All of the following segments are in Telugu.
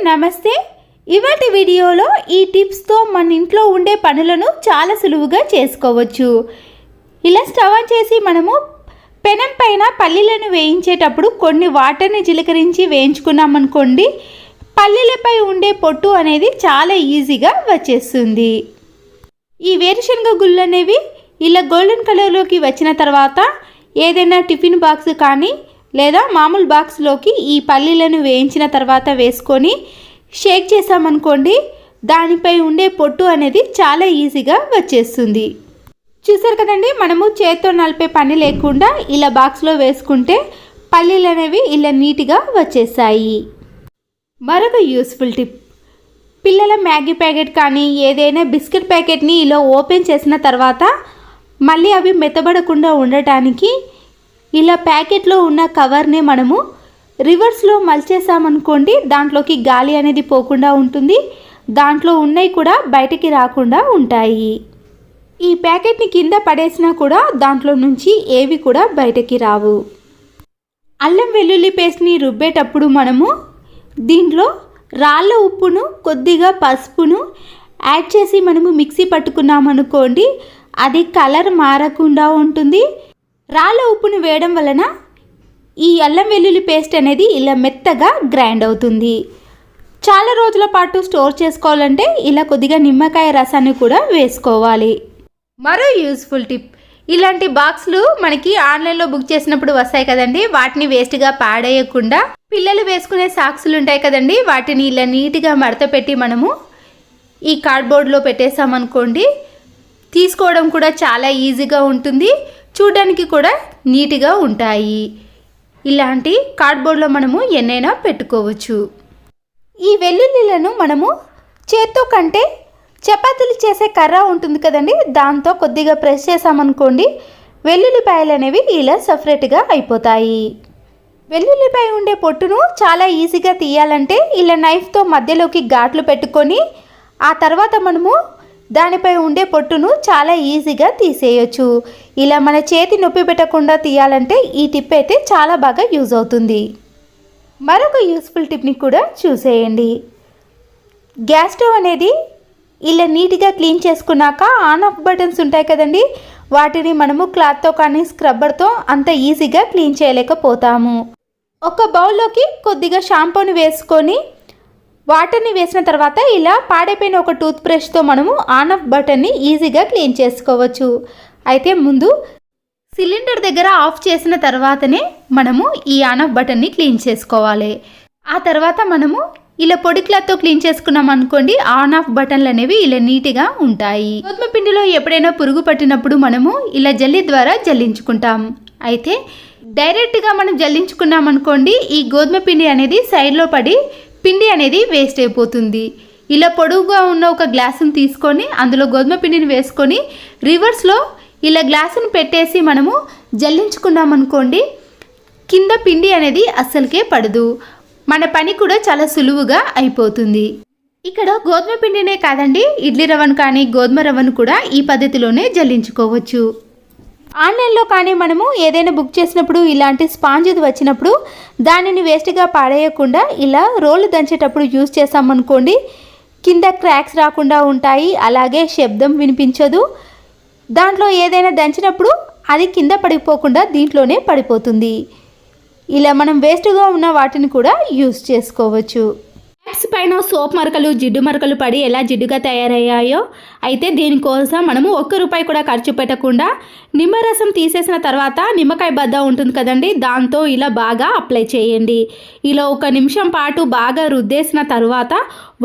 నమస్తే. ఇవాటి వీడియోలో ఈ టిప్స్తో మన ఇంట్లో ఉండే పనులను చాలా సులువుగా చేసుకోవచ్చు. ఇలా స్టవ్ ఆన్ చేసి మనము పెనం పైన పల్లీలను వేయించేటప్పుడు కొన్ని వాటర్ని జీలకరించి వేయించుకున్నామనుకోండి, పల్లీలపై ఉండే పొట్టు అనేది చాలా ఈజీగా వచ్చేస్తుంది. ఈ వేరుశనగ గుళ్ళు అనేవి ఇలా గోల్డెన్ కలర్లోకి వచ్చిన తర్వాత ఏదైనా టిఫిన్ బాక్స్ కానీ లేదా మామూలు బాక్స్లోకి ఈ పల్లీలను వేయించిన తర్వాత వేసుకొని షేక్ చేసామనుకోండి, దానిపై ఉండే పొట్టు అనేది చాలా ఈజీగా వచ్చేస్తుంది. చూసారు కదండి, మనము చేత్తో నలిపే పని లేకుండా ఇలా బాక్స్లో వేసుకుంటే పల్లీలు అనేవి ఇలా నీట్గా వచ్చేసాయి. మరొక యూస్ఫుల్ టిప్, పిల్లల మ్యాగీ ప్యాకెట్ కానీ ఏదైనా బిస్కెట్ ప్యాకెట్ని ఇలా ఓపెన్ చేసిన తర్వాత మళ్ళీ అవి మెత్తబడకుండా ఉండటానికి ఇలా ప్యాకెట్లో ఉన్న కవర్ని మనము రివర్స్లో మలిచేసామనుకోండి, దాంట్లోకి గాలి అనేది పోకుండా ఉంటుంది, దాంట్లో ఉన్నవి కూడా బయటికి రాకుండా ఉంటాయి. ఈ ప్యాకెట్ని కింద పడేసినా కూడా దాంట్లో నుంచి ఏవి కూడా బయటికి రావు. అల్లం వెల్లుల్లి పేస్ట్ని రుబ్బేటప్పుడు మనము దీంట్లో రాళ్ళ ఉప్పును కొద్దిగా పసుపును యాడ్ చేసి మనము మిక్సీ పట్టుకున్నామనుకోండి, అది కలర్ మారకుండా ఉంటుంది. రాళ్ళ ఉప్పును వేయడం వలన ఈ అల్లం వెల్లుల్లి పేస్ట్ అనేది ఇలా మెత్తగా గ్రైండ్ అవుతుంది. చాలా రోజుల పాటు స్టోర్ చేసుకోవాలంటే ఇలా కొద్దిగా నిమ్మకాయ రసాన్ని కూడా వేసుకోవాలి. మరో యూస్ఫుల్ టిప్, ఇలాంటి బాక్స్లు మనకి ఆన్లైన్లో బుక్ చేసినప్పుడు వస్తాయి కదండి, వాటిని వేస్ట్గా పాడేయకుండా పిల్లలు వేసుకునే సాక్సులు ఉంటాయి కదండి, వాటిని ఇలా నీట్గా మడత పెట్టి మనము ఈ కార్డ్బోర్డ్లో పెట్టేసామనుకోండి, తీసుకోవడం కూడా చాలా ఈజీగా ఉంటుంది, చూడడానికి కూడా నీట్గా ఉంటాయి. ఇలాంటి కార్డ్బోర్డ్లో మనము ఎన్నైనా పెట్టుకోవచ్చు. ఈ వెల్లుల్లిలను మనము చేత్తో కంటే చపాతీలు చేసే కర్ర ఉంటుంది కదండి, దాంతో కొద్దిగా ప్రెస్ చేసామనుకోండి, వెల్లుల్లిపాయలు అనేవి ఇలా సపరేట్గా అయిపోతాయి. వెల్లుల్లిపాయ ఉండే పొట్టును చాలా ఈజీగా తీయాలంటే ఇలా నైఫ్తో మధ్యలోకి ఘాట్లు పెట్టుకొని ఆ తర్వాత మనము దానిపై ఉండే పొట్టును చాలా ఈజీగా తీసేయచ్చు. ఇలా మన చేతి నొప్పి పెట్టకుండా తీయాలంటే ఈ టిప్ అయితే చాలా బాగా యూజ్ అవుతుంది. మరొక యూస్ఫుల్ టిప్ని కూడా చూసేయండి. గ్యాస్ స్టవ్ అనేది ఇలా నీట్గా క్లీన్ చేసుకున్నాక ఆన్ ఆఫ్ బటన్స్ ఉంటాయి కదండి, వాటిని మనము క్లాత్తో కానీ స్క్రబ్బర్తో అంత ఈజీగా క్లీన్ చేయలేకపోతాము. ఒక బౌల్లోకి కొద్దిగా షాంపూని వేసుకొని వాటర్ని వేసిన తర్వాత ఇలా పాడైపోయిన ఒక టూత్ బ్రష్తో మనము ఆన్ ఆఫ్ బటన్ని ఈజీగా క్లీన్ చేసుకోవచ్చు. అయితే ముందు సిలిండర్ దగ్గర ఆఫ్ చేసిన తర్వాతనే మనము ఈ ఆన్ ఆఫ్ బటన్ని క్లీన్ చేసుకోవాలి. ఆ తర్వాత మనము ఇలా పొడి క్లాత్తో క్లీన్ చేసుకున్నాం అనుకోండి, ఆన్ ఆఫ్ బటన్లు అనేవి ఇలా నీట్గా ఉంటాయి. గోధుమ పిండిలో ఎప్పుడైనా పురుగు పట్టినప్పుడు మనము ఇలా జల్లి ద్వారా జల్లించుకుంటాం. అయితే డైరెక్ట్గా మనం జల్లించుకున్నాం అనుకోండి, ఈ గోధుమ పిండి అనేది సైడ్లో పడి పిండి అనేది వేస్ట్ అయిపోతుంది. ఇలా పొడవుగా ఉన్న ఒక గ్లాసును తీసుకొని అందులో గోధుమ పిండిని వేసుకొని రివర్స్లో ఇలా గ్లాసును పెట్టేసి మనము జల్లించుకున్నామనుకోండి, కింద పిండి అనేది అస్సలకే పడదు, మన పని కూడా చాలా సులువుగా అయిపోతుంది. ఇక్కడ గోధుమ పిండినే కాదండి, ఇడ్లీ రవ్వను కానీ గోధుమ రవ్వను కూడా ఈ పద్ధతిలోనే జల్లించుకోవచ్చు. ఆన్లైన్లో కానీ మనము ఏదైనా బుక్ చేసినప్పుడు ఇలాంటి స్పాంజ్ వచ్చినప్పుడు దానిని వేస్ట్గా పాడేయకుండా ఇలా రోలు దంచేటప్పుడు యూజ్ చేసామనుకోండి, కింద క్రాక్స్ రాకుండా ఉంటాయి, అలాగే శబ్దం వినిపించదు. దాంట్లో ఏదైనా దంచినప్పుడు అది కింద పడిపోకుండా దీంట్లోనే పడిపోతుంది. ఇలా మనం వేస్ట్గా ఉన్న వాటిని కూడా యూజ్ చేసుకోవచ్చు. ట్యాప్స్ పైన సోప్ మరకలు, జిడ్డు మరకలు పడి ఎలా జిడ్డుగా తయారయ్యాయో, అయితే దీనికోసం మనము ₹1 కూడా ఖర్చు పెట్టకుండా నిమ్మరసం తీసేసిన తర్వాత నిమ్మకాయ బద్ద ఉంటుంది కదండి, దాంతో ఇలా బాగా అప్లై చేయండి. ఇలా 1 నిమిషం పాటు బాగా రుద్దేసిన తర్వాత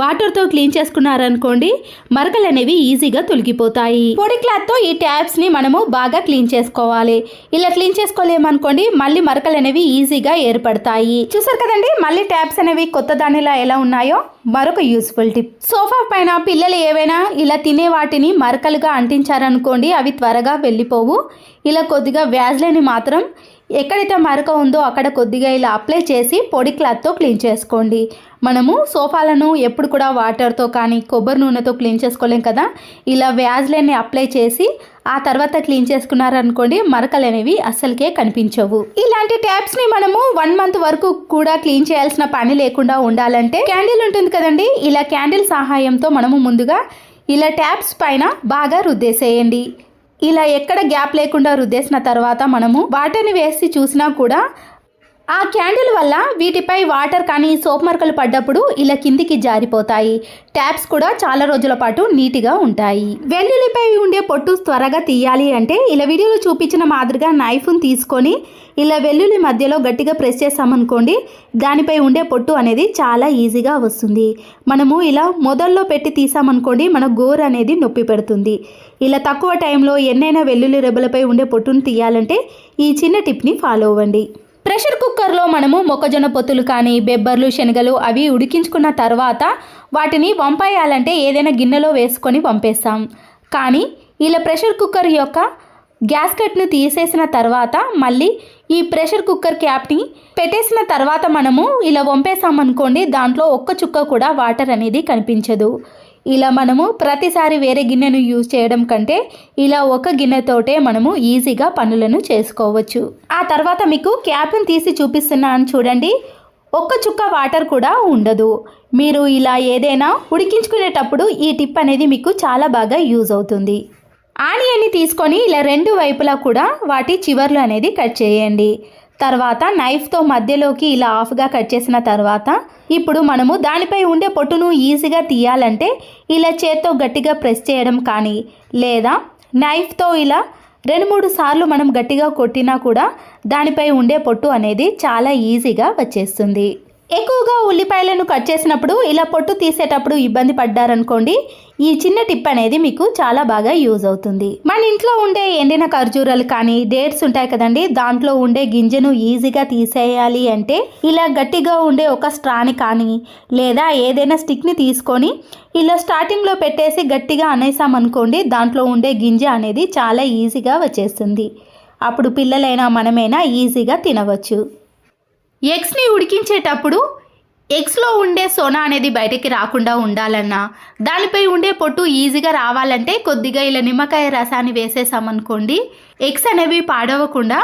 వాటర్తో క్లీన్ చేసుకున్నారనుకోండి, మరకలు అనేవి ఈజీగా తొలగిపోతాయి. పొడి క్లాత్తో ఈ ట్యాప్స్ని మనము బాగా క్లీన్ చేసుకోవాలి. ఇలా క్లీన్ చేసుకోలేమనుకోండి, మళ్ళీ మరకలు అనేవి ఈజీగా ఏర్పడతాయి. చూసారు కదండి, మళ్ళీ ట్యాప్స్ అనేవి కొత్త దానిలా ఎలా ఉన్నాయో. మరొక యూస్ఫుల్ టిప్, సోఫా పైన పిల్లలు ఏవైనా ఇలా తినే వాటిని మరకలుగా అంటించారనుకోండి, అవి త్వరగా వెళ్ళిపోవు. ఇలా కొద్దిగా వ్యాజ్లైన్ మాత్రం ఎక్కడైతే మరక ఉందో అక్కడ కొద్దిగా ఇలా అప్లై చేసి పొడి క్లాత్తో క్లీన్ చేసుకోండి. మనము సోఫాలను ఎప్పుడు కూడా వాటర్తో కానీ కొబ్బరి నూనెతో క్లీన్ చేసుకోలేం కదా. ఇలా వ్యాజ్లైన్ని అప్లై చేసి ఆ తర్వాత క్లీన్ చేసుకున్నారనుకోండి, మరకలు అనేవి అస్సలకే కనిపించవు. ఇలాంటి ట్యాప్స్ని మనము 1 month వరకు కూడా క్లీన్ చేయాల్సిన పని లేకుండా ఉండాలంటే క్యాండిల్ ఉంటుంది కదండి, ఇలా క్యాండిల్ సహాయంతో మనము ముందుగా ఇలా ట్యాప్స్ పైన బాగా రుద్దేసేయండి. ఇలా ఎక్కడ గ్యాప్ లేకుండా రుద్దేసిన తర్వాత మనము వాటర్ని వేసి చూసినా కూడా ఆ క్యాండిల్ వల్ల వీటిపై వాటర్ కానీ సోప్ మరకలు పడ్డప్పుడు ఇలా కిందికి జారిపోతాయి. ట్యాప్స్ కూడా చాలా రోజుల పాటు నీట్గా ఉంటాయి. వెల్లుల్లిపై ఉండే పొట్టు త్వరగా తీయాలి అంటే ఇలా వీడియోలో చూపించిన మాదిరిగా నైఫ్ని తీసుకొని ఇలా వెల్లుల్లి మధ్యలో గట్టిగా ప్రెస్ చేసామనుకోండి, దానిపై ఉండే పొట్టు అనేది చాలా ఈజీగా వస్తుంది. మనము ఇలా మొదల్లో పెట్టి తీసామనుకోండి, మన గోరు అనేది నొప్పి పెడుతుంది. ఇలా తక్కువ టైంలో ఎన్నైనా వెల్లుల్లి రెబ్బలపై ఉండే పొట్టును తీయాలంటే ఈ చిన్న టిప్ని ఫాలో అవ్వండి. ప్రెషర్ కుక్కర్లో మనము మొక్కజొన్న పొత్తులు కానీ బెబ్బర్లు శనగలు అవి ఉడికించుకున్న తర్వాత వాటిని వంపేయాలంటే ఏదైనా గిన్నెలో వేసుకొని వంపేస్తాం. కానీ ఇలా ప్రెషర్ కుక్కర్ యొక్క గ్యాస్ కట్ను తీసేసిన తర్వాత మళ్ళీ ఈ ప్రెషర్ కుక్కర్ క్యాప్ని పెట్టేసిన తర్వాత మనము ఇలా వంపేసామనుకోండి, దాంట్లో ఒక్క చుక్క కూడా వాటర్ అనేది కనిపించదు. ఇలా మనము ప్రతిసారి వేరే గిన్నెను యూజ్ చేయడం కంటే ఇలా ఒక గిన్నెతోటే మనము ఈజీగా పనులను చేసుకోవచ్చు. ఆ తర్వాత మీకు క్యాప్ని తీసి చూపిస్తున్నాను చూడండి, ఒక్క చుక్క వాటర్ కూడా ఉండదు. మీరు ఇలా ఏదైనా ఉడికించుకునేటప్పుడు ఈ టిప్ అనేది మీకు చాలా బాగా యూజ్ అవుతుంది. ఆనియన్ని తీసుకొని ఇలా 2 వైపులా కూడా వాటి చివర్లు అనేది కట్ చేయండి. తర్వాత నైఫ్తో మధ్యలోకి ఇలా ఆఫ్గా కట్ చేసిన తర్వాత ఇప్పుడు మనము దానిపై ఉండే పొట్టును ఈజీగా తీయాలంటే ఇలా చేత్తో గట్టిగా ప్రెస్ చేయడం కానీ లేదా నైఫ్తో ఇలా 2-3 సార్లు మనం గట్టిగా కొట్టినా కూడా దానిపై ఉండే పొట్టు అనేది చాలా ఈజీగా వచ్చేస్తుంది. ఎక్కువగా ఉల్లిపాయలను కట్ చేసినప్పుడు ఇలా పొట్టు తీసేటప్పుడు ఇబ్బంది పడ్డారనుకోండి, ఈ చిన్న టిప్ అనేది మీకు చాలా బాగా యూజ్ అవుతుంది. మన ఇంట్లో ఉండే ఎండిన ఖర్జూరాలు కానీ డేట్స్ ఉంటాయి కదండి, దాంట్లో ఉండే గింజను ఈజీగా తీసేయాలి అంటే ఇలా గట్టిగా ఉండే ఒక స్ట్రాని కానీ లేదా ఏదైనా స్టిక్ని తీసుకొని ఇలా స్టార్టింగ్లో పెట్టేసి గట్టిగా అనేసామనుకోండి, దాంట్లో ఉండే గింజ అనేది చాలా ఈజీగా వచ్చేస్తుంది. అప్పుడు పిల్లలైనా మనమైనా ఈజీగా తినవచ్చు. ఎగ్స్ని ఉడికించేటప్పుడు ఎగ్స్లో ఉండే సోనా అనేది బయటికి రాకుండా ఉండాలన్నా, దానిపై ఉండే పొట్టు ఈజీగా రావాలంటే కొద్దిగా ఇలా నిమ్మకాయ రసాన్ని వేసేసామనుకోండి, ఎగ్స్ అనేవి పాడవకుండా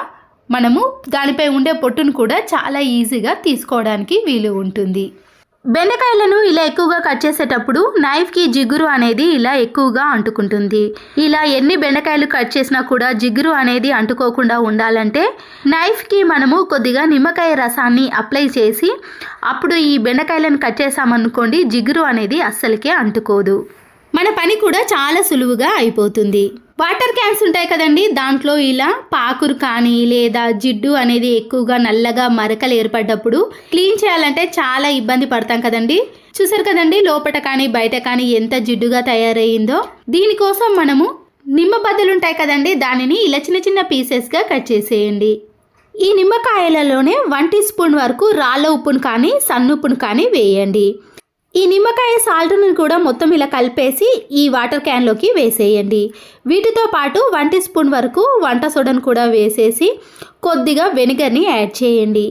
మనము దానిపై ఉండే పొట్టును కూడా చాలా ఈజీగా తీసుకోవడానికి వీలు ఉంటుంది. బెండకాయలను ఇలా ఎక్కువగా కట్ చేసేటప్పుడు నైఫ్కి జిగురు అనేది ఇలా ఎక్కువగా అంటుకుంటుంది. ఇలా ఎన్ని బెండకాయలు కట్ చేసినా కూడా జిగురు అనేది అంటుకోకుండా ఉండాలంటే నైఫ్కి మనము కొద్దిగా నిమ్మకాయ రసాన్ని అప్లై చేసి అప్పుడు ఈ బెండకాయలను కట్ చేసామనుకోండి, జిగురు అనేది అస్సలకే అంటుకోదు. మన పని కూడా చాలా సులువుగా అయిపోతుంది. వాటర్ క్యాన్స్ ఉంటాయి కదండి, దాంట్లో ఇలా పాకురు కానీ లేదా జిడ్డు అనేది ఎక్కువగా నల్లగా మరకలు ఏర్పడ్డప్పుడు క్లీన్ చేయాలంటే చాలా ఇబ్బంది పడతాం కదండి. చూసారు కదండి లోపల కానీ బయట కానీ ఎంత జిడ్డుగా తయారయ్యిందో. దీనికోసం మనము నిమ్మ బద్దలు ఉంటాయి కదండి, దానిని ఇలా చిన్న చిన్న పీసెస్గా కట్ చేసేయండి. ఈ నిమ్మకాయలలోనే 1 teaspoon వరకు రాళ్ళ ఉప్పును కానీ సన్నుప్పును కానీ వేయండి. ఈ నిమ్మకాయ సాల్ట్ను కూడా మొత్తం ఇలా కలిపేసి ఈ వాటర్ క్యాన్లోకి వేసేయండి. వీటితో పాటు 1 teaspoon వరకు వంట సోడాను కూడా వేసేసి కొద్దిగా వెనిగర్ని యాడ్ చేయండి.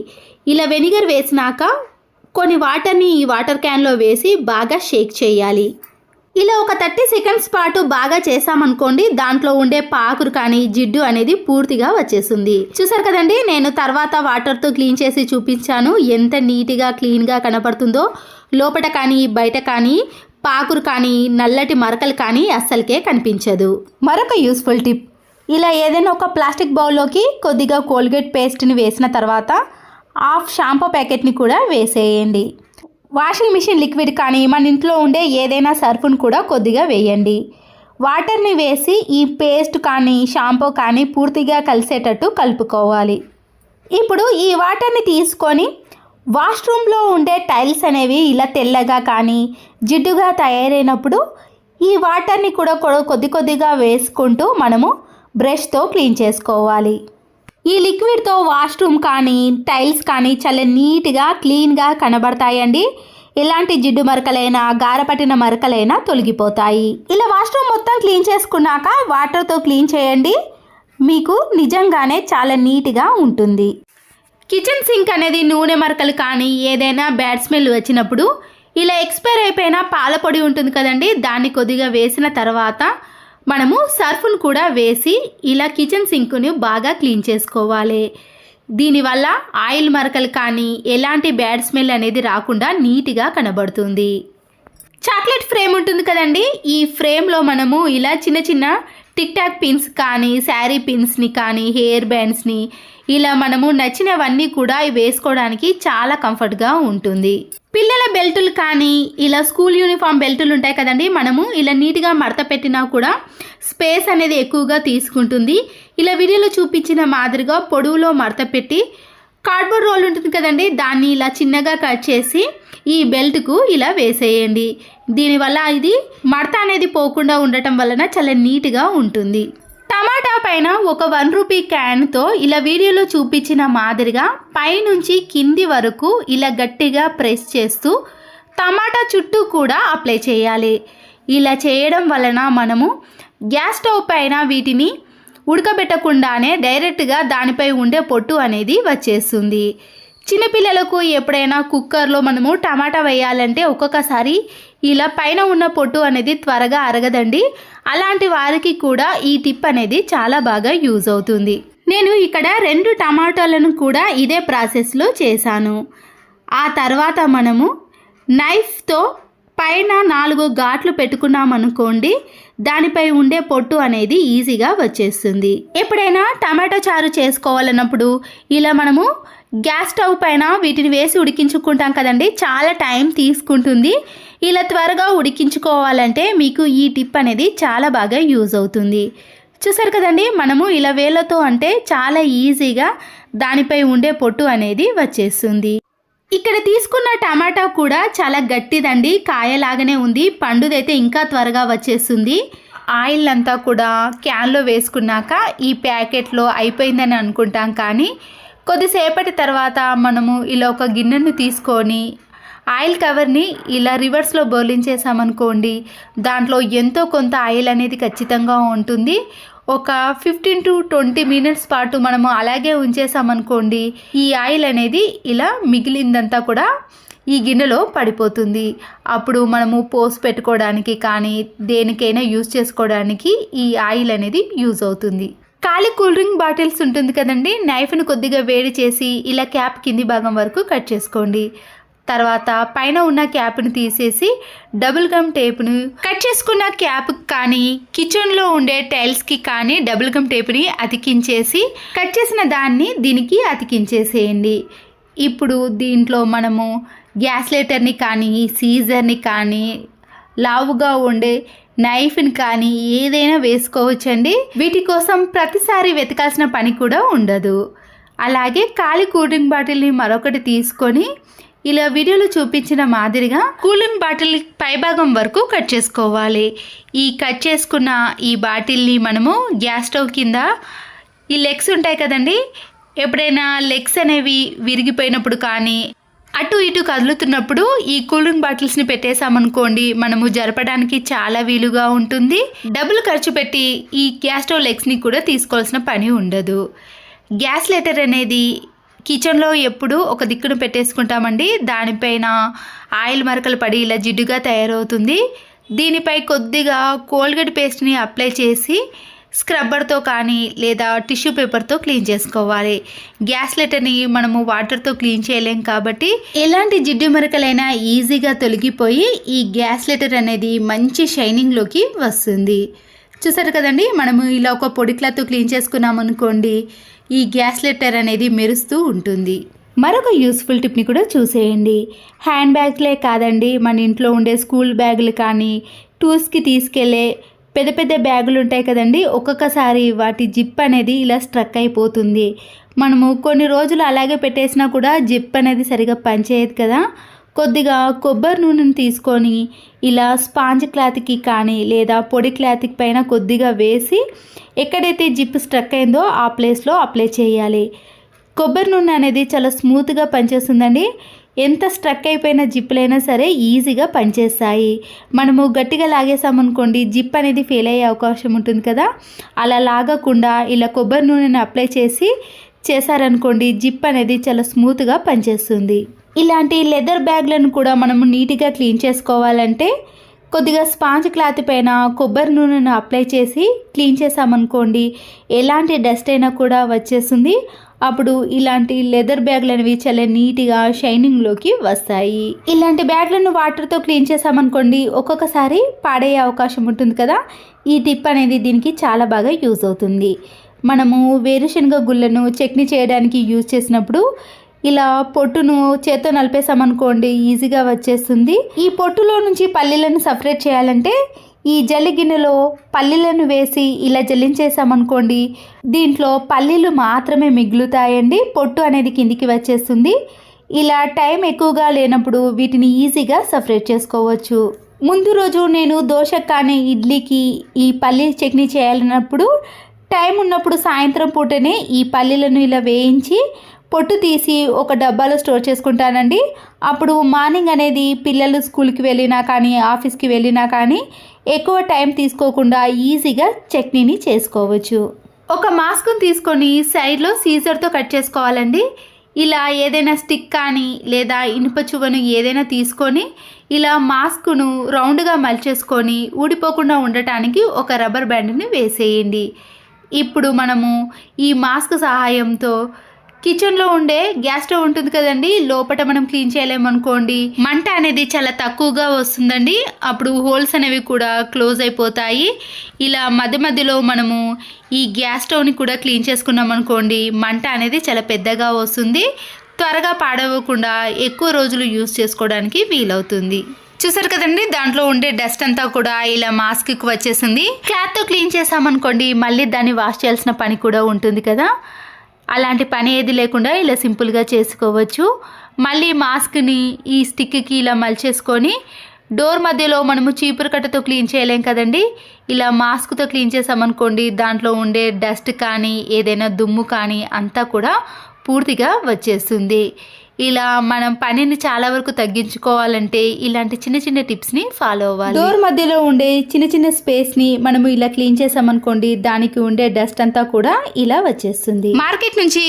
ఇలా వెనిగర్ వేసినాక కొన్ని వాటర్ని ఈ వాటర్ క్యాన్లో వేసి బాగా షేక్ చేయాలి. ఇలా ఒక 30 seconds పాటు బాగా చేసామనుకోండి, దాంట్లో ఉండే పాకురు కానీ జిడ్డు అనేది పూర్తిగా వచ్చేస్తుంది. చూసారు కదండి, నేను తర్వాత వాటర్తో క్లీన్ చేసి చూపించాను. ఎంత నీట్గా క్లీన్గా కనపడుతుందో. లోపల కానీ బయట కానీ పాకురు కానీ నల్లటి మరకలు కానీ అస్సలకే కనిపించదు. మరొక యూస్ఫుల్ టిప్, ఇలా ఏదైనా ఒక ప్లాస్టిక్ బౌల్లోకి కొద్దిగా కోల్గేట్ పేస్ట్ని వేసిన తర్వాత హాఫ్ షాంపూ ప్యాకెట్ని కూడా వేసేయండి. వాషింగ్ మిషన్ లిక్విడ్ కానీ మన ఇంట్లో ఉండే ఏదైనా సర్ఫ్ను కూడా కొద్దిగా వేయండి. వాటర్ని వేసి ఈ పేస్ట్ కానీ షాంపూ కానీ పూర్తిగా కలిసేటట్టు కలుపుకోవాలి. ఇప్పుడు ఈ వాటర్ని తీసుకొని వాష్రూమ్లో ఉండే టైల్స్ అనేవి ఇలా తెల్లగా కానీ జిడ్డుగా తయారైనప్పుడు ఈ వాటర్ని కూడా కొద్ది కొద్దిగా వేసుకుంటూ మనము బ్రష్తో క్లీన్ చేసుకోవాలి. ఈ లిక్విడ్తో వాష్రూమ్ కానీ టైల్స్ కానీ చాలా నీట్గా క్లీన్గా కనబడతాయండి. ఎలాంటి జిడ్డు మరకలైనా గారపట్టిన మరకలైనా తొలగిపోతాయి. ఇలా వాష్రూమ్ మొత్తం క్లీన్ చేసుకున్నాక వాటర్తో క్లీన్ చేయండి. మీకు నిజంగానే చాలా నీట్గా ఉంటుంది. కిచెన్ సింక్ అనేది నూనె మరకలు కానీ ఏదైనా బ్యాడ్ స్మెల్ వచ్చినప్పుడు ఇలా ఎక్స్పైర్ అయిపోయిన పాల పొడి ఉంటుంది కదండి, దాన్ని కొద్దిగా వేసిన తర్వాత మనము సర్ఫ్ను కూడా వేసి ఇలా కిచెన్ సింక్ను బాగా క్లీన్ చేసుకోవాలి. దీనివల్ల ఆయిల్ మరకలు కానీ ఎలాంటి బ్యాడ్ స్మెల్ అనేది రాకుండా నీట్గా కనబడుతుంది. చాక్లెట్ ఫ్రేమ్ ఉంటుంది కదండి, ఈ ఫ్రేమ్లో మనము ఇలా చిన్న చిన్న టిక్ టాక్ పిన్స్ కానీ శారీ పిన్స్ని కానీ హెయిర్ బ్యాండ్స్ని ఇలా మనము నచ్చినవన్నీ కూడా వేసుకోవడానికి చాలా కంఫర్ట్గా ఉంటుంది. పిల్లల బెల్టులు కానీ ఇలా స్కూల్ యూనిఫామ్ బెల్టులు ఉంటాయి కదండి, మనము ఇలా నీట్గా మడత పెట్టినా కూడా స్పేస్ అనేది ఎక్కువగా తీసుకుంటుంది. ఇలా వీడియోలో చూపించిన మాదిరిగా పొడవులో మడత పెట్టి కార్డ్బోర్డ్ రోల్ ఉంటుంది కదండి, దాన్ని ఇలా చిన్నగా కట్ చేసి ఈ బెల్ట్కు ఇలా వేసేయండి. దీనివల్ల ఇది మడత అనేది పోకుండా ఉండటం వలన చాలా నీట్గా ఉంటుంది. టమాటా పైన ఒక 1 రూపీ క్యాన్తో ఇలా వీడియోలో చూపించిన మాదిరిగా పైనుంచి కింది వరకు ఇలా గట్టిగా ప్రెస్ చేస్తూ టమాటా చుట్టూ కూడా అప్లై చేయాలి. ఇలా చేయడం వలన మనము గ్యాస్ స్టవ్ పైన వీటిని ఉడకబెట్టకుండానే డైరెక్ట్గా దానిపై ఉండే పొట్టు అనేది వచ్చేస్తుంది. చిన్నపిల్లలకు ఎప్పుడైనా కుక్కర్లో మనము టమాటా వేయాలంటే ఒక్కొక్కసారి ఇలా పైన ఉన్న పొట్టు అనేది త్వరగా అరగదండి. అలాంటి వారికి కూడా ఈ టిప్ అనేది చాలా బాగా యూజ్ అవుతుంది. నేను ఇక్కడ 2 టమాటాలను కూడా ఇదే ప్రాసెస్లో చేశాను. ఆ తర్వాత మనము నైఫ్తో పైన 4 ఘాట్లు పెట్టుకున్నామనుకోండి, దానిపై ఉండే పొట్టు అనేది ఈజీగా వచ్చేస్తుంది. ఎప్పుడైనా టమాటో చారు చేసుకోవాలన్నప్పుడు ఇలా మనము గ్యాస్ స్టవ్ పైన వీటిని వేసి ఉడికించుకుంటాం కదండి, చాలా టైం తీసుకుంటుంది. ఇలా త్వరగా ఉడికించుకోవాలంటే మీకు ఈ టిప్ అనేది చాలా బాగా యూజ్ అవుతుంది. చూసారు కదండి, మనము ఇలా వేళ్ళతో అంటే చాలా ఈజీగా దానిపై ఉండే పొట్టు అనేది వచ్చేస్తుంది. ఇక్కడ తీసుకున్న టమాటా కూడా చాలా గట్టిదండి, కాయలాగానే ఉంది. పండుదైతే ఇంకా త్వరగా వచ్చేస్తుంది. ఆయిల్ అంతా కూడా క్యాన్లో వేసుకున్నాక ఈ ప్యాకెట్లో అయిపోయిందని అనుకుంటాం, కానీ కొద్దిసేపటి తర్వాత మనము ఇలా ఒక గిన్నెను తీసుకొని ఆయిల్ కవర్ని ఇలా రివర్స్లో బోర్లించేసామనుకోండి, దాంట్లో ఎంతో కొంత ఆయిల్ అనేది ఖచ్చితంగా ఉంటుంది. ఒక 15 to 20 మినిట్స్ పాటు మనము అలాగే ఉంచేసామనుకోండి, ఈ ఆయిల్ అనేది ఇలా మిగిలిందంతా కూడా ఈ గిన్నెలో పడిపోతుంది. అప్పుడు మనము పోసి పెట్టుకోవడానికి కానీ దేనికైనా యూజ్ చేసుకోవడానికి ఈ ఆయిల్ అనేది యూజ్ అవుతుంది. ఖాళీ కూల్ డ్రింక్ బాటిల్స్ ఉంటుంది కదండి, నైఫ్ను కొద్దిగా వేడి చేసి ఇలా క్యాప్ కింది భాగం వరకు కట్ చేసుకోండి. తర్వాత పైన ఉన్న క్యాప్ను తీసేసి డబుల్ గమ్ టేప్ను కట్ చేసుకున్న క్యాప్ కానీ కిచెన్లో ఉండే టైల్స్కి కానీ డబుల్ గమ్ టేప్ని అతికించేసి కట్ చేసిన దాన్ని దీనికి అతికించేసేయండి. ఇప్పుడు దీంట్లో మనము గ్యాస్ లైటర్ని కానీ సీజర్ని కానీ లావుగా ఉండే నైఫ్ని కానీ ఏదైనా వేసుకోవచ్చండి. వీటి కోసం ప్రతిసారి వెతకాల్సిన పని కూడా ఉండదు. అలాగే ఖాళీ కూల్ డ్రింక్ బాటిల్ని మరొకటి తీసుకొని ఇలా వీడియోలో చూపించిన మాదిరిగా కూల్ డ్రింక్ బాటిల్ పైభాగం వరకు కట్ చేసుకోవాలి. ఈ కట్ చేసుకున్న ఈ బాటిల్ని మనము గ్యాస్ స్టవ్ కింద ఈ లెగ్స్ ఉంటాయి కదండి, ఎప్పుడైనా లెగ్స్ అనేవి విరిగిపోయినప్పుడు కానీ అటు ఇటు కదులుతున్నప్పుడు ఈ కూల్ డ్రింక్ బాటిల్స్ని పెట్టేసామనుకోండి, మనము జరపడానికి చాలా వీలుగా ఉంటుంది. డబ్బులు ఖర్చు పెట్టి ఈ గ్యాస్ స్టవ్ లెగ్స్ని కూడా తీసుకోవాల్సిన పని ఉండదు. గ్యాస్ లైటర్ అనేది కిచెన్లో ఎప్పుడు ఒక దిక్కును పెట్టేసుకుంటామండి, దానిపైన ఆయిల్ మరకలు పడి ఇలా జిడ్డుగా తయారవుతుంది. దీనిపై కొద్దిగా కోల్గేట్ పేస్ట్ని అప్లై చేసి స్క్రబ్బర్తో కానీ లేదా టిష్యూ పేపర్తో క్లీన్ చేసుకోవాలి. గ్యాస్ లైటర్ని మనము వాటర్తో క్లీన్ చేయలేం కాబట్టి ఎలాంటి జిడ్డు మరకలైనా ఈజీగా తొలగిపోయి ఈ గ్యాస్ లైటర్ అనేది మంచి షైనింగ్లోకి వస్తుంది. చూసారు కదండి, మనము ఇలా ఒక పొడి క్లాత్ క్లీన్ చేసుకున్నాం అనుకోండి, ఈ గ్యాస్ లైటర్ అనేది మెరుస్తూ ఉంటుంది. మరొక యూస్ఫుల్ టిప్ని కూడా చూసేయండి. హ్యాండ్ బ్యాగ్లే కాదండి, మన ఇంట్లో ఉండే స్కూల్ బ్యాగులు కానీ టూర్స్కి తీసుకెళ్లే పెద్ద పెద్ద బ్యాగులు ఉంటాయి కదండి, ఒక్కొక్కసారి వాటి జిప్ అనేది ఇలా స్ట్రక్ అయిపోతుంది. మనము కొన్ని రోజులు అలాగే పెట్టేసినా కూడా జిప్ అనేది సరిగా పనిచేయదు కదా. కొద్దిగా కొబ్బరి నూనెను తీసుకొని ఇలా స్పాంజ్ క్లాత్కి కానీ లేదా పొడి క్లాత్కి పైన కొద్దిగా వేసి ఎక్కడైతే జిప్ స్ట్రక్ అయిందో ఆ ప్లేస్లో అప్లై చేయాలి. కొబ్బరి నూనె అనేది చాలా స్మూత్గా పనిచేస్తుందండి. ఎంత స్ట్రక్ అయిపోయిన జిప్పులైనా సరే ఈజీగా పనిచేస్తాయి. మనము గట్టిగా లాగేసామనుకోండి జిప్ అనేది ఫెయిల్ అయ్యే అవకాశం ఉంటుంది కదా. అలా లాగకుండా ఇలా కొబ్బరి నూనెను అప్లై చేశారనుకోండి జిప్ అనేది చాలా స్మూత్గా పనిచేస్తుంది. ఇలాంటి లెదర్ బ్యాగ్లను కూడా మనము నీట్గా క్లీన్ చేసుకోవాలంటే కొద్దిగా స్పాంజ్ క్లాత్ పైన కొబ్బరి నూనెను అప్లై చేసి క్లీన్ చేసామనుకోండి ఎలాంటి డస్ట్ అయినా కూడా వచ్చేస్తుంది. అప్పుడు ఇలాంటి లెదర్ బ్యాగ్లు అనేవి చాలా నీట్గా షైనింగ్లోకి వస్తాయి. ఇలాంటి బ్యాగ్లను వాటర్తో క్లీన్ చేసామనుకోండి ఒక్కొక్కసారి పాడయ్యే అవకాశం ఉంటుంది కదా. ఈ టిప్ అనేది దీనికి చాలా బాగా యూజ్ అవుతుంది. మనము వేరుశనగ గుళ్ళను చట్నీ చేయడానికి యూజ్ చేసినప్పుడు ఇలా పొట్టును చేత్తో నలిపేసామనుకోండి ఈజీగా వచ్చేస్తుంది. ఈ పొట్టులో నుంచి పల్లీలను సపరేట్ చేయాలంటే ఈ జల్లి గిన్నెలో పల్లీలను వేసి ఇలా జల్లించేసామనుకోండి దీంట్లో పల్లీలు మాత్రమే మిగులుతాయండి. పొట్టు అనేది కిందికి వచ్చేస్తుంది. ఇలా టైం ఎక్కువగా లేనప్పుడు వీటిని ఈజీగా సపరేట్ చేసుకోవచ్చు. ముందు రోజు నేను దోశకు కానీ ఇడ్లీకి ఈ పల్లీ చట్నీ చేయాలన్నప్పుడు టైం ఉన్నప్పుడు సాయంత్రం పూటనే ఈ పల్లీలను ఇలా వేయించి పొట్టు తీసి ఒక డబ్బాలో స్టోర్ చేసుకుంటానండి. అప్పుడు మార్నింగ్ అనేది పిల్లలు స్కూల్కి వెళ్ళినా కానీ ఆఫీస్కి వెళ్ళినా కానీ ఎక్కువ టైం తీసుకోకుండా ఈజీగా చట్నీని చేసుకోవచ్చు. ఒక మాస్క్ని తీసుకొని సైడ్లో సీజర్తో కట్ చేసుకోవాలండి. ఇలా ఏదైనా స్టిక్ కానీ లేదా ఇనుప చువ్వను ఏదైనా తీసుకొని ఇలా మాస్క్ను రౌండ్గా మలిచేసుకొని ఊడిపోకుండా ఉండటానికి ఒక రబ్బర్ బ్యాండ్ని వేసేయండి. ఇప్పుడు మనము ఈ మాస్క్ సహాయంతో కిచెన్లో ఉండే గ్యాస్ స్టవ్ ఉంటుంది కదండి, లోపల మనం క్లీన్ చేయలేమనుకోండి మంట అనేది చాలా తక్కువగా వస్తుందండి. అప్పుడు హోల్స్ అనేవి కూడా క్లోజ్ అయిపోతాయి. ఇలా మధ్య మధ్యలో మనము ఈ గ్యాస్ స్టవ్ని కూడా క్లీన్ చేసుకున్నాం అనుకోండి మంట అనేది చాలా పెద్దగా వస్తుంది. త్వరగా పాడవకుండా ఎక్కువ రోజులు యూజ్ చేసుకోవడానికి వీలవుతుంది. చూసారు కదండి దాంట్లో ఉండే డస్ట్ అంతా కూడా ఇలా మాస్క్కి వచ్చేసింది. క్లాత్తో క్లీన్ చేసామనుకోండి మళ్ళీ దాన్ని వాష్ చేయాల్సిన పని కూడా ఉంటుంది కదా. అలాంటి పని ఏది లేకుండా ఇలా సింపుల్గా చేసుకోవచ్చు. మళ్ళీ మాస్క్ని ఈ స్టిక్కి ఇలా మలిచేసుకొని డోర్ మధ్యలో మనము చీపురు కట్టతో క్లీన్ చేయలేం కదండి. ఇలా మాస్క్తో క్లీన్ చేసామనుకోండి దాంట్లో ఉండే డస్ట్ కానీ ఏదైనా దుమ్ము కానీ అంతా కూడా పూర్తిగా వచ్చేస్తుంది. ఇలా మనం పనిని చాలా వరకు తగ్గించుకోవాలంటే ఇలాంటి చిన్న చిన్న టిప్స్ని ఫాలో అవ్వాలి. డోర్ మధ్యలో ఉండే చిన్న చిన్న స్పేస్ని మనము ఇలా క్లీన్ చేసామనుకోండి దానికి ఉండే డస్ట్ అంతా కూడా ఇలా వచ్చేస్తుంది. మార్కెట్ నుంచి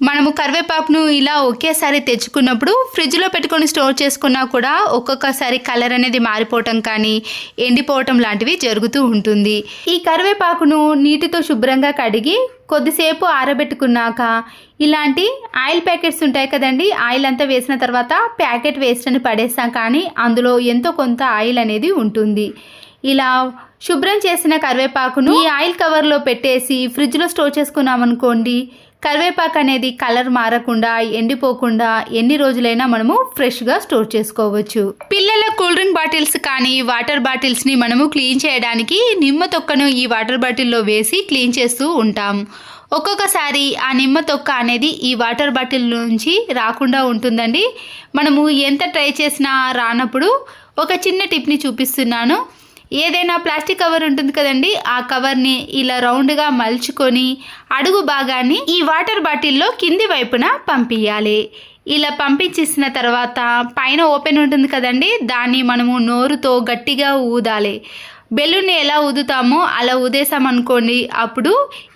మనము కరివేపాకును ఇలా ఒకేసారి తెచ్చుకున్నప్పుడు ఫ్రిడ్జ్లో పెట్టుకొని స్టోర్ చేసుకున్నా కూడా ఒక్కొక్కసారి కలర్ అనేది మారిపోవటం కానీ ఎండిపోవటం లాంటివి జరుగుతూ ఉంటుంది. ఈ కరివేపాకును నీటితో శుభ్రంగా కడిగి కొద్దిసేపు ఆరబెట్టుకున్నాక ఇలాంటి ఆయిల్ ప్యాకెట్స్ ఉంటాయి కదండి, ఆయిల్ అంతా వేసిన తర్వాత ప్యాకెట్ వేస్ట్ అని పడేస్తాం కానీ అందులో ఎంతో కొంత ఆయిల్ అనేది ఉంటుంది. ఇలా శుభ్రం చేసిన కరివేపాకును ఈ ఆయిల్ కవర్లో పెట్టేసి ఫ్రిడ్జ్లో స్టోర్ చేసుకున్నామనుకోండి కరివేపాకు అనేది కలర్ మారకుండా ఎండిపోకుండా ఎన్ని రోజులైనా మనము ఫ్రెష్గా స్టోర్ చేసుకోవచ్చు. పిల్లల కూల్ డ్రింక్ బాటిల్స్ కానీ వాటర్ బాటిల్స్ని మనము క్లీన్ చేయడానికి నిమ్మ తొక్కను ఈ వాటర్ బాటిల్లో వేసి క్లీన్ చేస్తూ ఉంటాం. ఒక్కొక్కసారి ఆ నిమ్మ తొక్క అనేది ఈ వాటర్ బాటిల్ నుంచి రాకుండా ఉంటుందండి. మనము ఎంత ట్రై చేసినా రానప్పుడు ఒక చిన్న టిప్ని చూపిస్తున్నాను. ఏదైనా ప్లాస్టిక్ కవర్ ఉంటుంది కదండి ఆ కవర్ని ఇలా రౌండ్గా మలుచుకొని అడుగు భాగాన్ని ఈ వాటర్ బాటిల్లో కింది వైపున పంపించాలి. ఇలా పంపించేసిన తర్వాత పైన ఓపెన్ ఉంటుంది కదండి దాన్ని మనము నోరుతో గట్టిగా ఊదాలి. బెలూన్ని ఎలా ఊదుతామో అలా ఊదేసామనుకోండి అప్పుడు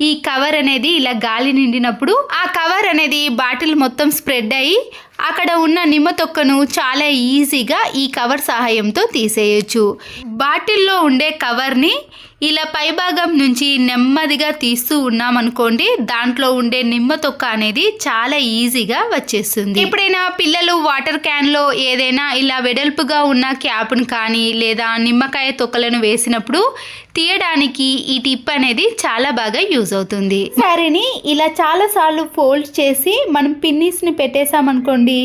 ఈ కవర్ అనేది ఇలా గాలి నిండినప్పుడు ఆ కవర్ అనేది బాటిల్ మొత్తం స్ప్రెడ్ అయ్యి అక్కడ ఉన్న నిమ్మ తొక్కను చాలా ఈజీగా ఈ కవర్ సహాయంతో తీసేయచ్చు. బాటిల్లో ఉండే కవర్ని ఇలా పైభాగం నుంచి నెమ్మదిగా తీస్తూ ఉన్నామనుకోండి దాంట్లో ఉండే నిమ్మ తొక్క అనేది చాలా ఈజీగా వచ్చేస్తుంది. ఎప్పుడైనా పిల్లలు వాటర్ క్యాన్లో ఏదైనా ఇలా వెడల్పుగా ఉన్న క్యాప్ను కానీ లేదా నిమ్మకాయ తొక్కలను వేసినప్పుడు తీయడానికి ఈ టిప్ అనేది చాలా బాగా యూజ్ అవుతుంది. శారీని ఇలా చాలాసార్లు ఫోల్డ్ చేసి మనం పిన్నీస్ని పెట్టేసామనుకోండి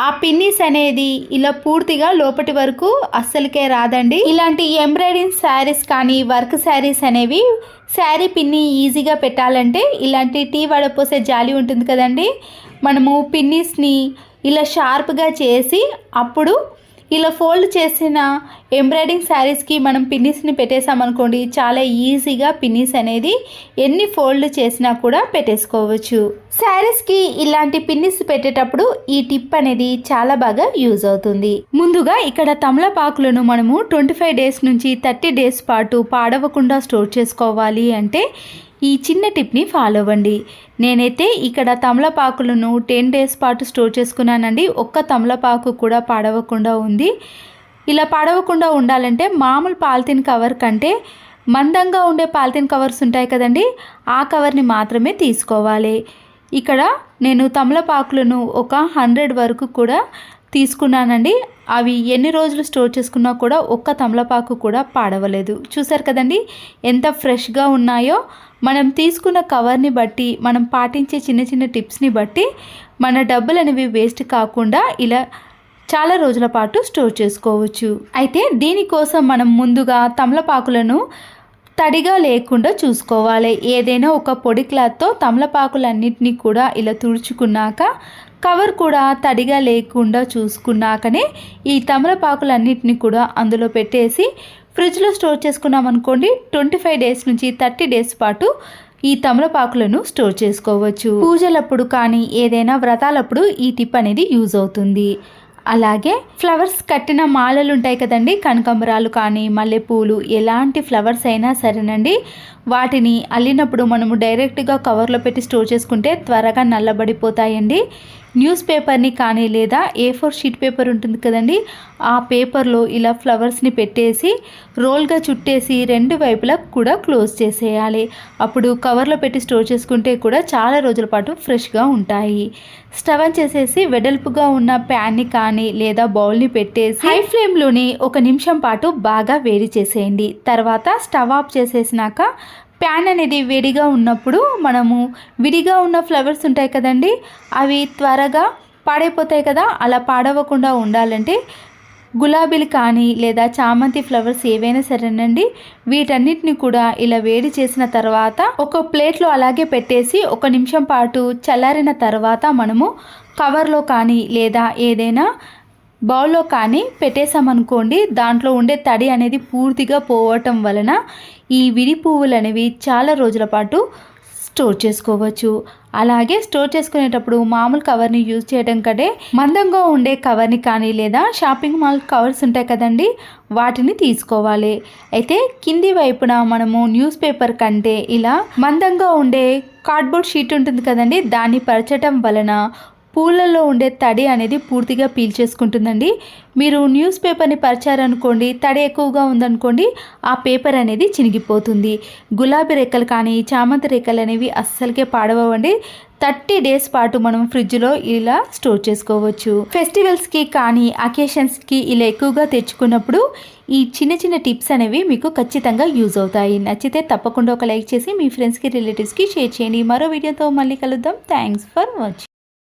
ఆ పిన్నీస్ అనేది ఇలా పూర్తిగా లోపటి వరకు అస్సలకే రాదండి. ఇలాంటి ఎంబ్రాయిడింగ్ శారీస్ కానీ వర్క్ శారీస్ అనేవి శారీ పిన్ని ఈజీగా పెట్టాలంటే ఇలాంటి టీ వడపోసే జాలి ఉంటుంది కదండి మనము పిన్నీస్ని ఇలా షార్ప్గా చేసి అప్పుడు ఇలా ఫోల్డ్ చేసిన ఎంబ్రాయిడింగ్ శారీస్కి మనం పిన్నిస్ని పెట్టేసామనుకోండి, చాలా ఈజీగా పిన్నిస్ అనేది ఎన్ని ఫోల్డ్ చేసినా కూడా పెట్టేసుకోవచ్చు. శారీస్కి ఇలాంటి పిన్నిస్ పెట్టేటప్పుడు ఈ టిప్ అనేది చాలా బాగా యూజ్ అవుతుంది. ముందుగా ఇక్కడ తమలపాకులను మనము 25 డేస్ నుంచి 30 డేస్ పాటు పాడవకుండా స్టోర్ చేసుకోవాలి అంటే ఈ చిన్న టిప్ని ఫాలో అవ్వండి. నేనైతే ఇక్కడ తమలపాకులను 10 డేస్ పాటు స్టోర్ చేసుకున్నానండి. ఒక్క తమలపాకు కూడా పాడవకుండా ఉంది. ఇలా పాడవకుండా ఉండాలంటే మామూలు పాలిథిన్ కవర్ కంటే మందంగా ఉండే పాలిథిన్ కవర్స్ ఉంటాయి కదండి, ఆ కవర్ని మాత్రమే తీసుకోవాలి. ఇక్కడ నేను తమలపాకులను ఒక 100 వరకు కూడా తీసుకున్నానండి. అవి ఎన్ని రోజులు స్టోర్ చేసుకున్నా కూడా ఒక్క తమలపాకు కూడా పాడవలేదు. చూసారు కదండి ఎంత ఫ్రెష్గా ఉన్నాయో. మనం తీసుకున్న కవర్ని బట్టి, మనం పాటించే చిన్న చిన్న టిప్స్ని బట్టి మన డబ్బులు అనేవి వేస్ట్ కాకుండా ఇలా చాలా రోజుల పాటు స్టోర్ చేసుకోవచ్చు. అయితే దీనికోసం మనం ముందుగా తమలపాకులను తడిగా లేకుండా చూసుకోవాలి. ఏదైనా ఒక పొడి క్లాత్తో తమలపాకులన్నింటినీ కూడా ఇలా తుడుచుకున్నాక, కవర్ కూడా తడిగా లేకుండా చూసుకున్నాకనే ఈ తమలపాకులన్నింటినీ కూడా అందులో పెట్టేసి ఫ్రిడ్జ్లో స్టోర్ చేసుకున్నాం అనుకోండి, 25 డేస్ నుంచి 30 డేస్ పాటు ఈ తమలపాకులను స్టోర్ చేసుకోవచ్చు. పూజలప్పుడు కానీ ఏదైనా వ్రతాలప్పుడు ఈ టిప్ అనేది యూజ్ అవుతుంది. అలాగే ఫ్లవర్స్ కట్టిన మాలలు ఉంటాయి కదండి, కనకాంబరాలు కానీ మల్లెపూలు, ఎలాంటి ఫ్లవర్స్ అయినా సరేనండి, వాటిని అల్లినప్పుడు మనము డైరెక్ట్గా కవర్లో పెట్టి స్టోర్ చేసుకుంటే త్వరగా నల్లబడిపోతాయండి. న్యూస్ పేపర్ని కానీ లేదా A4 షీట్ పేపర్ ఉంటుంది కదండి, ఆ పేపర్లో ఇలా ఫ్లవర్స్ని పెట్టేసి రోల్గా చుట్టేసి 2 వైపులా కూడా క్లోజ్ చేసేయాలి. అప్పుడు కవర్లో పెట్టి స్టోర్ చేసుకుంటే కూడా చాలా రోజుల పాటు ఫ్రెష్గా ఉంటాయి. స్టవ్ ఆన్ చేసేసి వెడల్పుగా ఉన్న ప్యాన్ని కానీ లేదా బౌల్ని పెట్టేసి హై ఫ్లేమ్లోని 1 నిమిషం పాటు బాగా వేడి చేసేయండి. తర్వాత స్టవ్ ఆఫ్ చేసేసినాక ప్యాన్ అనేది వేడిగా ఉన్నప్పుడు మనము విడిగా ఉన్న ఫ్లవర్స్ ఉంటాయి కదండి, అవి త్వరగా పాడైపోతాయి కదా. అలా పాడవకుండా ఉండాలంటే గులాబీలు కానీ లేదా చామంతి ఫ్లవర్స్ ఏవైనా సరేనండి, వీటన్నిటిని కూడా ఇలా వేడి చేసిన తర్వాత ఒక ప్లేట్లో అలాగే పెట్టేసి 1 నిమిషం పాటు చల్లారిన తర్వాత మనము కవర్లో కానీ లేదా ఏదైనా బౌల్లో కానీ పెట్టేసామనుకోండి, దాంట్లో ఉండే తడి అనేది పూర్తిగా పోవటం వలన ఈ విడి పువ్వులు అనేవి చాలా రోజుల పాటు స్టోర్ చేసుకోవచ్చు. అలాగే స్టోర్ చేసుకునేటప్పుడు మామూలు కవర్ని యూజ్ చేయడం కంటే మందంగా ఉండే కవర్ని కానీ లేదా షాపింగ్ మాల్ కవర్స్ ఉంటాయి కదండి, వాటిని తీసుకోవాలి. అయితే కింది వైపున మనము న్యూస్ పేపర్ కంటే ఇలా మందంగా ఉండే కార్డ్బోర్డ్ షీట్ ఉంటుంది కదండి, దాన్ని పరచటం వలన పూలలో ఉండే తడి అనేది పూర్తిగా పీల్చేసుకుంటుందండి. మీరు న్యూస్ పేపర్ని పరిచారనుకోండి, తడి ఎక్కువగా ఉందనుకోండి, ఆ పేపర్ అనేది చినిగిపోతుంది. గులాబీ రెక్కలు కానీ చామంతి రెక్కలు అనేవి అస్సలకే పాడవండి. 30 డేస్ పాటు మనం ఫ్రిడ్జ్లో ఇలా స్టోర్ చేసుకోవచ్చు. ఫెస్టివల్స్కి కానీ అకేషన్స్కి ఇలా ఎక్కువగా తెచ్చుకున్నప్పుడు ఈ చిన్న చిన్న టిప్స్ అనేవి మీకు ఖచ్చితంగా యూజ్ అవుతాయి. నచ్చితే తప్పకుండా ఒక లైక్ చేసి మీ ఫ్రెండ్స్కి రిలేటివ్స్కి షేర్ చేయండి. మరో వీడియోతో మళ్ళీ కలుద్దాం. Thanks for watching.